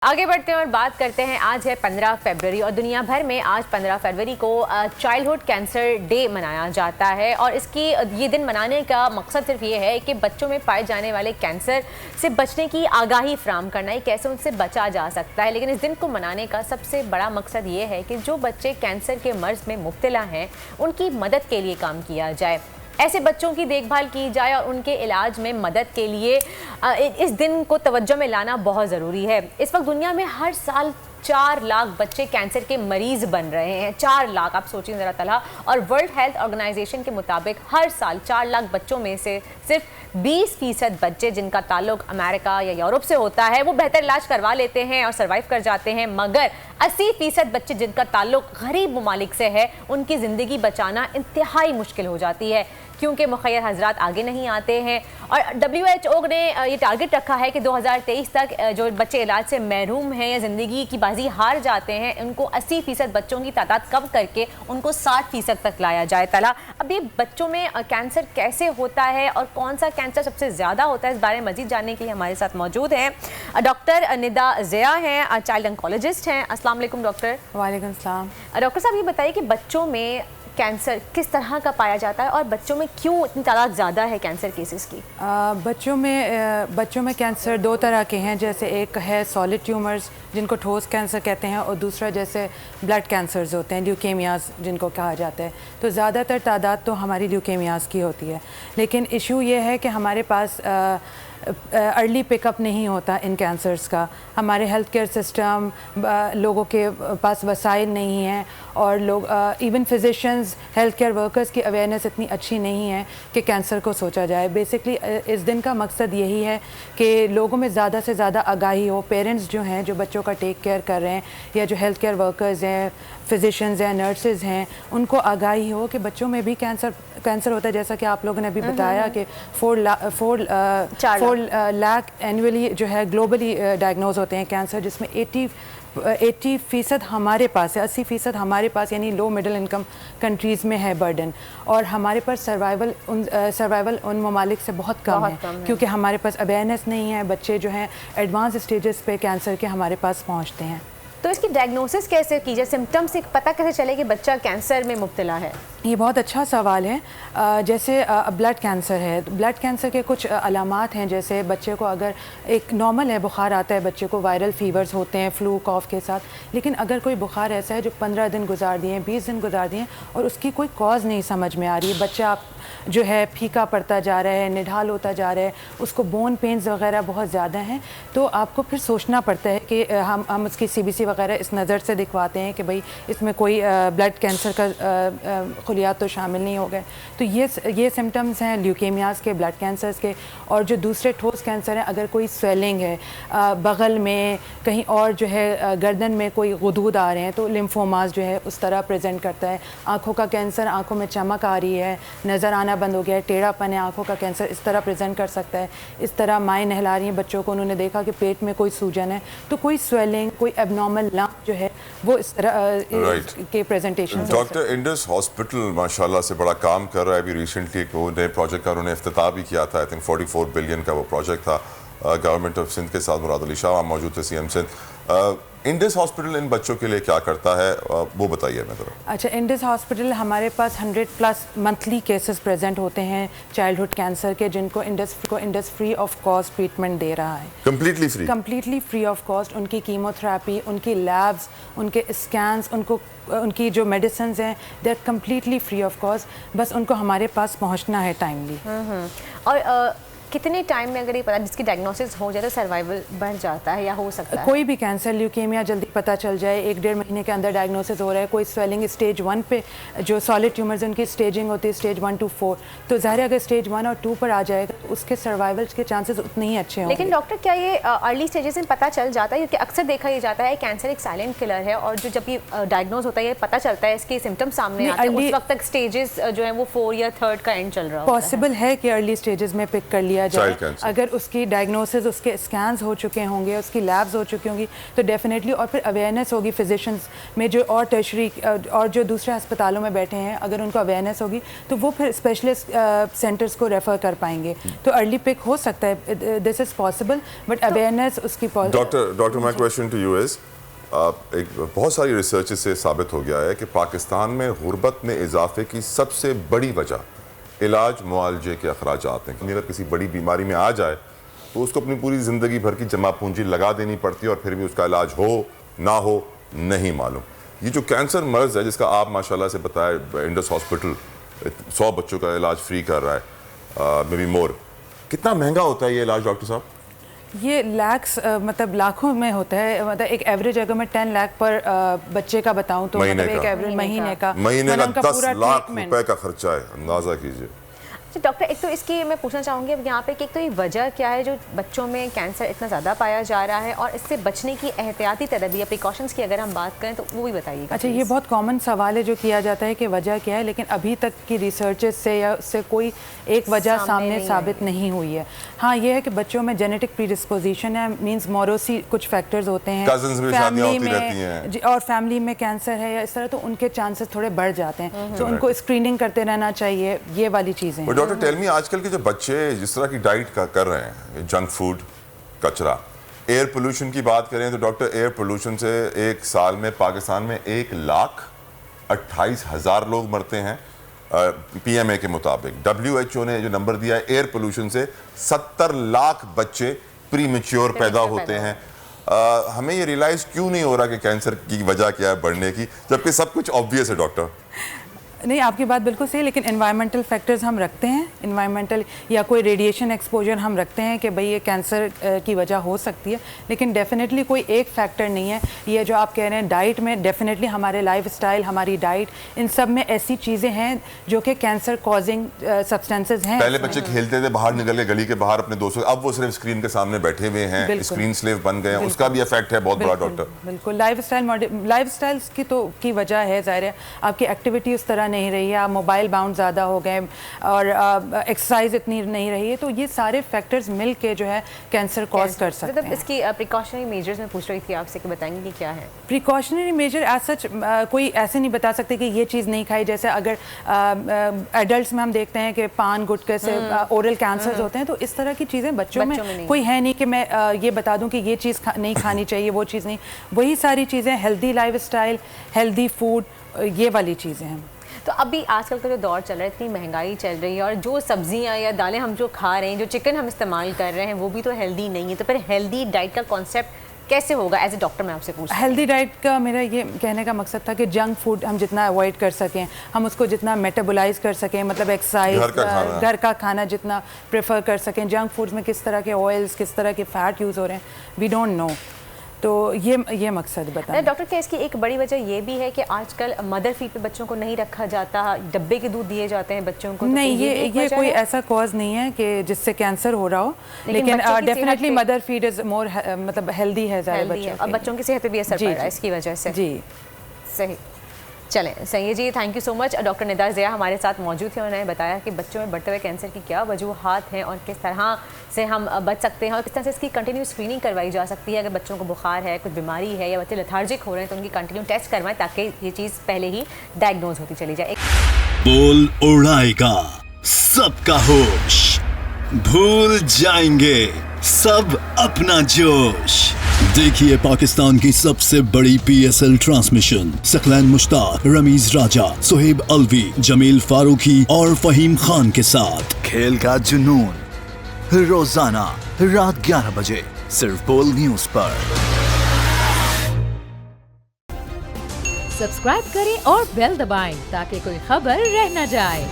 आगे बढ़ते हैं और बात करते हैं। आज है 15 फरवरी और दुनिया भर में आज 15 फरवरी को चाइल्डहुड कैंसर डे मनाया जाता है। और ये दिन मनाने का मकसद सिर्फ ये है कि बच्चों में पाए जाने वाले कैंसर से बचने की आगाही फराहम करना है, कैसे उनसे बचा जा सकता है। लेकिन इस दिन को मनाने का सबसे बड़ा मकसद ये है कि जो बच्चे कैंसर के मर्ज में मुब्तला हैं उनकी मदद के लिए काम किया जाए, ऐसे बच्चों की देखभाल की जाए और उनके इलाज में मदद के लिए इस दिन को तवज्जो में लाना बहुत ज़रूरी है। इस वक्त दुनिया में हर साल 4 लाख बच्चे कैंसर के मरीज़ बन रहे हैं। 4 लाख, आप सोचिए ज़रा तला। और वर्ल्ड हेल्थ ऑर्गेनाइजेशन के मुताबिक हर साल 4 लाख बच्चों में से सिर्फ 20% बच्चे जिनका ताल्लुक अमेरिका या यूरोप से होता है वो बेहतर इलाज करवा लेते हैं और सर्वाइव कर जाते हैं, मगर 80% बच्चे जिनका ताल्लुक गरीब ममालिक से है उनकी ज़िंदगी बचाना इंतहाई मुश्किल हो जाती है, क्योंकि मुखय्यर हजरात आगे नहीं आते हैं। और WHO ने ये टारगेट रखा है कि 2023 तक जो बच्चे इलाज से महरूम हैं या ज़िंदगी की बाजी हार जाते हैं उनको 80% बच्चों की तादाद कम करके उनको 60% तक लाया जाए। तला, अब ये बच्चों में कैंसर कैसे होता है और कौन सा कैंसर सबसे ज़्यादा होता है, इस बारे में मज़ीद जानने के लिए हमारे साथ मौजूद हैं डॉक्टर निदा ज़िया हैं, चाइल्ड ऑन्कोलॉजिस्ट हैं। अस्सलाम वालेकुम डॉक्टर। वालेकुम सलाम। डॉक्टर साहब, ये बताइए कि बच्चों में कैंसर किस तरह का पाया जाता है और बच्चों में क्यों इतनी तादाद ज़्यादा है कैंसर केसेस की? बच्चों में कैंसर 2 तरह के हैं, जैसे एक है सॉलिड ट्यूमर्स जिनको ठोस कैंसर कहते हैं और दूसरा जैसे ब्लड कैंसर्स होते हैं, ल्यूकेमियाज जिनको कहा जाता है। तो ज़्यादातर तादाद तो हमारी ल्यूकेमियाज की होती है, लेकिन इशू ये है कि हमारे पास अर्ली पिकअप नहीं होता इन कैंसर्स का। हमारे हेल्थ केयर सिस्टम, लोगों के पास वसाइल नहीं हैं और लोग even physicians, health care workers की अवेयरनेस इतनी अच्छी नहीं है कि कैंसर को सोचा जाए। बेसिकली इस दिन का मकसद यही है कि लोगों में ज़्यादा से ज़्यादा आगाही हो। पेरेंट्स जो हैं जो बच्चों का टेक केयर कर रहे हैं या जो हेल्थ केयर वर्कर्स हैं, फिजिशियंस हैं, नर्सेज हैं, उनको आगाही हो कि बच्चों में भी कैंसर होता है। जैसा कि आप लोगों ने अभी बताया कि 4 लाख एनुअली जो है ग्लोबली डायग्नोज होते हैं कैंसर, जिसमें 80% हमारे पास है, 80% हमारे पास, यानी लो मिडिल इनकम कंट्रीज़ में है बर्डन। और हमारे पास सर्वाइवल उन ममालिक से बहुत कम है, क्योंकि हमारे पास अवेयरनेस नहीं है। बच्चे जो हैं एडवांस स्टेजेस पे कैंसर के हमारे पास पहुंचते हैं। तो इसकी डायग्नोसिस कैसे की जाए, सिम्टम से पता कैसे चले कि बच्चा कैंसर में मुब्तला है? ये बहुत अच्छा सवाल है। जैसे ब्लड कैंसर है, ब्लड कैंसर के कुछ अलामात हैं, जैसे बच्चे को अगर एक नॉर्मल है बुखार आता है, बच्चे को वायरल फीवर्स होते हैं फ्लू कॉफ के साथ, लेकिन अगर कोई बुखार ऐसा है जो 15 दिन गुजार दिए, 20 दिन गुजार दिए और उसकी कोई कॉज नहीं समझ में आ रही है, बच्चा जो है फीका पड़ता जा रहा है, निढाल होता जा रहा है, उसको बोन पेन्स वगैरह बहुत ज़्यादा हैं, तो आपको फिर सोचना पड़ता है कि हम उसकी CBC वगैरह इस नज़र से दिखवाते हैं कि भाई इसमें कोई ब्लड कैंसर का खुलियात तो शामिल नहीं हो गए। तो ये सिम्टम्स हैं ल्यूकेमियाज के, ब्लड कैंसर्स के। और जो दूसरे ठोस कैंसर हैं, अगर कोई स्वेलिंग है बगल में, कहीं और जो है गर्दन में कोई गुदूद आ रहे हैं, तो लिम्फोमास जो है उस तरह प्रेजेंट करता है। आँखों का कैंसर, आँखों में चमक आ रही है, नज़र आना बंद हो गया है, टेढ़ापन है, आँखों का कैंसर इस तरह प्रेजेंट कर सकता है। इस तरह माएँ नहला रही हैं बच्चों को, उन्होंने देखा कि पेट में कोई सूजन है, तो कोई स्वेलिंग, कोई एबनॉर्मल लंप जो है वो इस तरह के प्रेजेंटेशन। डॉक्टर इंडस हॉस्पिटल माशाल्लाह से बड़ा काम कर रहा है। अभी रिसेंटली एक नए प्रोजेक्ट का उन्होंने इफ्तिताह भी किया था, आई थिंक 44 बिलियन का वो प्रोजेक्ट था। गवर्नमेंट ऑफ सिंध के साथ मुराद अली शाह मौजूद थे, CM सिंध। इंडस हॉस्पिटल इन बच्चों के लिए क्या करता है वो बताइए मैं ज़रा। अच्छा, इंडस हॉस्पिटल हमारे पास 100+ मंथली केसेस प्रेजेंट होते हैं चाइल्डहुड कैंसर के, जिनको Indus free of cost treatment दे रहा है। Completely free of cost. उनकी कीमोथेरेपी, उनकी लैब्स, उनके स्कैन्स, उनकी जो मेडिसिन हैं, they are completely free of cost. बस उनको हमारे पास पहुँचना है टाइमली। और कितने टाइम में अगर ये पता जिसकी डायग्नोसिस हो जाए तो सर्वाइवल बढ़ जाता है या हो सकता है? कोई भी कैंसर, ल्यूकेमिया जल्दी पता चल जाए, 1-1.5 महीने के अंदर डायग्नोसिस हो रहा है। कोई स्वेलिंग स्टेज 1 पे, जो सॉलिड ट्यूमर्स उनकी स्टेजिंग होती है स्टेज 1 to 4, तो ज़ाहिर अगर स्टेज 1 और 2 पर आ जाएगा तो उसके सर्वाइवल के चांसेस उतने ही अच्छे होंगे। लेकिन डॉक्टर, क्या ये अर्ली स्टेजेस में पता चल जाता है? क्योंकि अक्सर देखा ये जाता है कैंसर एक साइलेंट किलर है और जो जब ये डायग्नोज होता है, ये पता चलता है, इसके सिम्टम्स सामने आते हैं, उस वक्त तक स्टेजेस जो है वो 4 या 3rd का एंड चल रहा है। पॉसिबल है कि अर्ली स्टेजेस में पिक कर लिया کیا جائے, Child cancer. اگر اس کی ڈائگنوسز, اس کے اسکینز ہو چکے ہوں گے, اس کی لیبز ہو چکی ہوں گی, تو ڈیفینیٹلی, اور پھر اویئرنیس ہوگی فزیشنز میں جو اور ٹرشری اور جو دوسرے ہسپتالوں میں بیٹھے ہیں, اگر ان کو اویئرنیس ہوگی تو وہ پھر اسپیشلسٹ سینٹرز کو ریفر کر پائیں گے. تو ارلی پک ہو سکتا ہے, this is possible, but awareness اس کی. Doctor my question to you is, ایک بہت ساری ریسرچ سے ثابت ہو گیا ہے کہ پاکستان میں غربت میں اضافے کی سب سے بڑی وجہ علاج معالجے کے اخراجات ہیں. اگر کسی بڑی بیماری میں آ جائے تو اس کو اپنی پوری زندگی بھر کی جمع پونجی لگا دینی پڑتی ہے, اور پھر بھی اس کا علاج ہو نہ ہو نہیں معلوم. یہ جو کینسر مرض ہے جس کا آپ ماشاءاللہ سے بتائے, انڈس ہاسپٹل 100 بچوں کا علاج فری کر رہا ہے, مے بی مور, کتنا مہنگا ہوتا ہے یہ علاج ڈاکٹر صاحب؟ یہ لاکھس, مطلب لاکھوں میں ہوتا ہے. مطلب ایک ایوریج اگر میں 10 لاکھ پر بچے کا بتاؤں تو مطلب ایک ایوریج مہینے کا 10 لاکھ روپے کا خرچہ ہے, اندازہ کیجئے. ڈاکٹر, ایک تو اس کی میں پوچھنا چاہوں گی اب یہاں پہ کہ ایک تو یہ وجہ کیا ہے جو بچوں میں کینسر اتنا زیادہ پایا جا رہا ہے, اور اس سے بچنے کی احتیاطی تدابیر, پریکاشنز کی اگر ہم بات کریں تو وہ بھی بتائیے گا. اچھا, یہ بہت کامن سوال ہے جو کیا جاتا ہے کہ وجہ کیا ہے, لیکن ابھی تک کی ریسرچز سے یا اس سے کوئی ایک وجہ سامنے ثابت نہیں ہوئی ہے. ہاں, یہ ہے کہ بچوں میں جینیٹک پری ڈسپوزیشن ہے, مینز موروثی کچھ فیکٹرز ہوتے ہیں, فیملی میں اور فیملی میں کینسر ہے یا اس طرح, تو ان کے چانسز تھوڑے بڑھ جاتے ہیں, تو ان کو اسکریننگ کرتے رہنا چاہیے, یہ والی چیزیں. ڈاکٹر ٹیل می, آج کل کے جو بچے جس طرح کی ڈائٹ کر رہے ہیں, جنک فوڈ, کچرا, ایئر پولوشن کی بات کریں تو ڈاکٹر ایئر پولوشن سے ایک سال میں پاکستان میں 1,28,000 لوگ مرتے ہیں پی ایم اے کے مطابق. WHO نے جو نمبر دیا ہے, ایئر پولوشن سے 70 لاکھ بچے پری میچیور پیدا ہوتے ہیں. ہمیں یہ ریلائز کیوں نہیں ہو رہا کہ کینسر کی وجہ کیا ہے بڑھنے کی, جبکہ سب کچھ آبویس ہے ڈاکٹر؟ نہیں, آپ کی بات بالکل صحیح, لیکن انوائرمنٹل فیکٹرز ہم رکھتے ہیں, انوائرمنٹل یا کوئی ریڈیشن ایکسپوجر ہم رکھتے ہیں کہ بھئی یہ کینسر کی وجہ ہو سکتی ہے, لیکن ڈیفینیٹلی کوئی ایک فیکٹر نہیں ہے. یہ جو آپ کہہ رہے ہیں ڈائٹ میں, ڈیفینیٹلی ہمارے لائف اسٹائل, ہماری ڈائٹ, ان سب میں ایسی چیزیں ہیں جو کہ کینسر کازنگ سبسٹینسز ہیں. پہلے بچے کھیلتے تھے, باہر نکل کے گلی کے باہر اپنے دوستوں, اب وہ صرف اسکرین کے سامنے بیٹھے ہوئے ہیں, اسکرین سلیو بن گئے ہیں, اس کا بھی افیکٹ ہے بہت بڑا ڈاکٹر. بالکل, لائف اسٹائلس کی وجہ ہے, ظاہر ہے آپ کی ایکٹیویٹی اس طرح نہیں رہی ہے, آپ موبائل باؤنڈ زیادہ ہو گئے, اور ایکسرسائز اتنی نہیں رہی ہے, تو یہ سارے فیکٹرز مل کے جو ہے کینسر کاز کر سکتے ہیں. اس کی پریکاشنری میجرز میں پوچھ رہی تھی آپ سے کہ بتائیں گے کہ کیا ہے پریکاشنری میجر. ایز سچ کوئی ایسے نہیں بتا سکتے کہ یہ چیز نہیں کھائی, جیسے اگر ایڈلٹس میں ہم دیکھتے ہیں کہ پان گٹکے سے اورل کینسرز ہوتے ہیں, تو اس طرح کی چیزیں بچوں میں کوئی ہے نہیں کہ میں یہ بتا دوں کہ یہ چیز نہیں کھانی چاہیے, وہ چیز نہیں. وہی ساری چیزیں healthy life style, healthy food, یہ والی چیزیں ہیں. تو ابھی آج کل کا جو دور چل رہا ہے, اتنی مہنگائی چل رہی ہے, اور جو سبزیاں یا دالیں ہم جو کھا رہے ہیں, جو چکن ہم استعمال کر رہے ہیں, وہ بھی تو ہیلدی نہیں ہے. تو پھر ہیلدی ڈائٹ کا کانسیپٹ کیسے ہوگا ایز اے ڈاکٹر؟ میں آپ سے پوچھ. ہیلدی ڈائٹ کا میرا یہ کہنے کا مقصد تھا کہ جنک فوڈ ہم جتنا اوائڈ کر سکیں, ہم اس کو جتنا میٹابولائز کر سکیں, مطلب ایکسرسائز, گھر کا کھانا جتنا پریفر کر سکیں. جنک فوڈز میں کس طرح کے آئلس, کس طرح کے فیٹ یوز ہو رہے ہیں, وی ڈونٹ نو. تو یہ مقصد بتائیں. ڈاکٹر کیا اس کی ایک بڑی وجہ یہ بھی ہے کہ آج کل مدر فیڈ پہ بچوں کو نہیں رکھا جاتا, ڈبے کے دودھ دیے جاتے ہیں بچوں کو؟ نہیں, یہ کوئی ایسا کاز نہیں ہے کہ جس سے کینسر ہو رہا ہو, لیکن ڈیفینیٹلی مدر فیڈ از مور مطلب ہیلدی ہے زیادہ بچوں, اور بچوں کی صحت پہ بھی اثر پڑ رہا ہے اس کی وجہ سے. جی صحیح. چلیں صحیح جی, thank you so much. Doctor Nadar Zia ہمارے ساتھ موجود تھے, انہوں نے بتایا کہ بچوں میں بڑھتے ہوئے کینسر کی کیا وجوہات ہیں اور کس طرح سے ہم بچ سکتے ہیں, اور کس طرح سے اس کی کنٹینیو اسکریننگ کروائی جا سکتی ہے. اگر بچوں کو بخار ہے, کچھ بیماری ہے, یا بچے لیتھارجک ہو رہے ہیں, تو ان کی کنٹینیو ٹیسٹ کروائیں تاکہ یہ چیز پہلے ہی ڈائگنوز ہوتی چلی جائے. بول اڑائے گا سب کا ہوش, بھول جائیں گے سب اپنا جوش. دیکھیے پاکستان کی سب سے بڑی PSL ٹرانسمیشن ثقلین مشتاق, رمیز راجہ, سہیب الوی, جمیل فاروقی اور فہیم خان کے ساتھ. کھیل کا جنون روزانہ رات 11 بجے صرف بول نیوز پر. سبسکرائب کریں اور بیل دبائیں تاکہ کوئی خبر رہ نہ جائے.